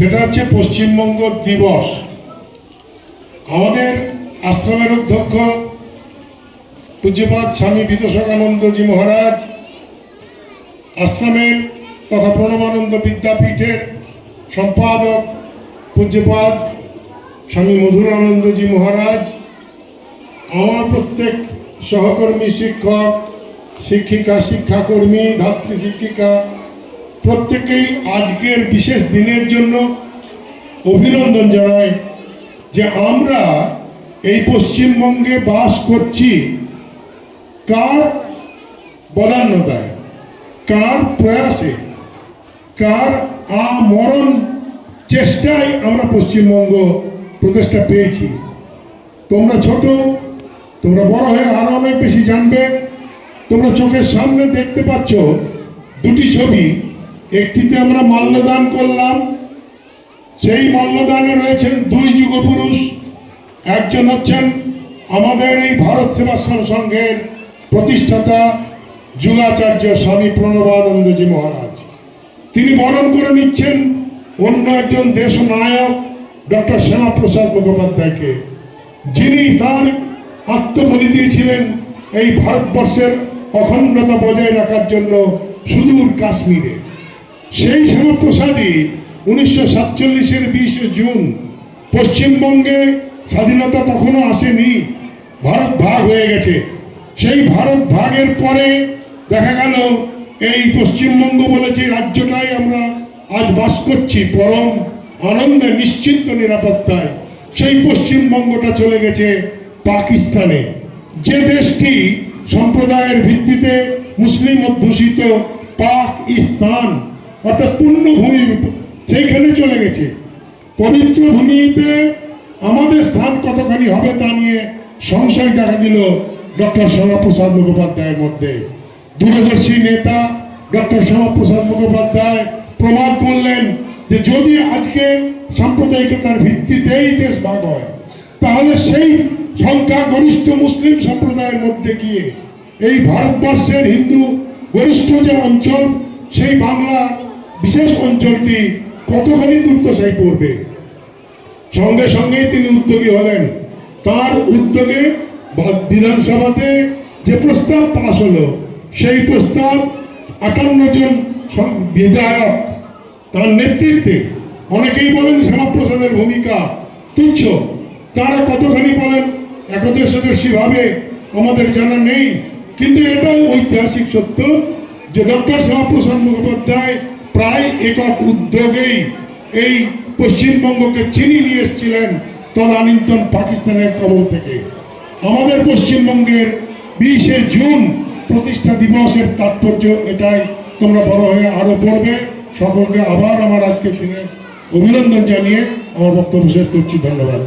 সেটা হচ্ছে পশ্চিমবঙ্গ দিবস। আমাদের আশ্রমের অধ্যক্ষ পূজ্যপাদ স্বামী বিতোষাকানন্দজি মহারাজ, আশ্রমের তথা প্রণবানন্দ বিদ্যাপীঠের সম্পাদক পূজ্যপাদ স্বামী মধুরানন্দজি মহারাজ, আমার প্রত্যেক সহকর্মী শিক্ষক, শিক্ষিকা, শিক্ষাকর্মী, ধাত্রী শিক্ষিকা প্রত্যেকেই আজকের বিশেষ দিনের জন্য অভিনন্দন জানাই যে আমরা এই পশ্চিমবঙ্গে বাস করছি কার বদান্যতায়, কার প্রয়াসে, কার আমরণ চেষ্টায় আমরা পশ্চিমবঙ্গ প্রতিষ্ঠা পেয়েছি। তোমরা ছোট, তোমরা বড় হয়ে আরো অনেক বেশি জানবে। তোমরা চোখের সামনে দেখতে পাচ্ছ দুটি ছবি। একটিতে আমরা মাল্যদান করলাম, সেই মাল্যদানে রয়েছেন দুই যুগপুরুষ। একজন হচ্ছেন আমাদের এই ভারত সেবাশ্রম সংঘের প্রতিষ্ঠাতা যুগাচার্য স্বামী প্রণবানন্দজি মহারাজ। তিনি বরণ করে নিচ্ছেন অন্য একজন দেশনায়ক ডক্টর শ্যামাপ্রসাদ মুখোপাধ্যায়কে, যিনি তার আত্মবলি দিয়েছিলেন এই ভারতবর্ষের অখণ্ডতা বজায় রাখার জন্য সুদূর কাশ্মীরে। সেই শ্যামাপ্রসাদই 1947-এর 20 জুন, পশ্চিমবঙ্গে স্বাধীনতা তখনও আসেনি, ভারত ভাগ হয়ে গেছে। সেই ভারত ভাগের পরে দেখা গেল এই পশ্চিমবঙ্গ বলে যে রাজ্যটাই আমরা আজ বাস করছি পরম আনন্দে, নিশ্চিন্ত নিরাপত্তায়, সেই পশ্চিমবঙ্গটা চলে গেছে পাকিস্তানে, যে দেশটি সম্প্রদায়ের ভিত্তিতে মুসলিম অধ্যুষিত পাকিস্তান অর্থাৎ পুণ্যভূমি, সেইখানে চলে গেছে। পবিত্র ভূমিতে আমাদের স্থান কতখানি হবে তা নিয়ে সংশয় দেখা দিল ডক্টর শ্যামাপ্রসাদ মুখোপাধ্যায়ের মধ্যে। দূরদর্শী নেতা ডক্টর শ্যামাপ্রসাদ মুখোপাধ্যায় প্রমাণ করলেন যে যদি আজকে সাম্প্রদায়িকতার ভিত্তিতেই দেশ ভাগ হয়, তাহলে সেই সংখ্যাগরিষ্ঠ মুসলিম সম্প্রদায়ের মধ্যে গিয়ে এই ভারতবর্ষের হিন্দু গরিষ্ঠ যে অঞ্চল, সেই বাংলা বিশেষ অঞ্চলটি কতখানি দুর্দশায় পড়বে। সঙ্গে সঙ্গেই তিনি উদ্যোগী হলেন। তার উদ্যোগে বিধানসভাতে যে প্রস্তাব পাশ হলো, সেই প্রস্তাব 58 জন বিধায়ক তার নেতৃত্বে, অনেকেই বলেন শ্যামাপ্রসাদের ভূমিকা তুচ্ছ, তারা কতখানি বলেন একদেশদর্শীভাবে আমাদের জানা নেই, কিন্তু এটাই ঐতিহাসিক সত্য যে ডক্টর শ্যামাপ্রসাদ মুখোপাধ্যায় প্রায় একক উদ্যোগেই এই পশ্চিমবঙ্গকে চিনিয়ে নিয়ে এসেছিলেন তদানীন্তন পাকিস্তানের কবল থেকে। আমাদের পশ্চিমবঙ্গের 20 জুন প্রতিষ্ঠা দিবসের তাৎপর্য এটাই। তোমরা বড় হয়ে আরো পড়বে। সকলকে আবার আমার আজকের দিনে অভিনন্দন জানিয়ে আমার বক্তব্য শেষ করছি। ধন্যবাদ।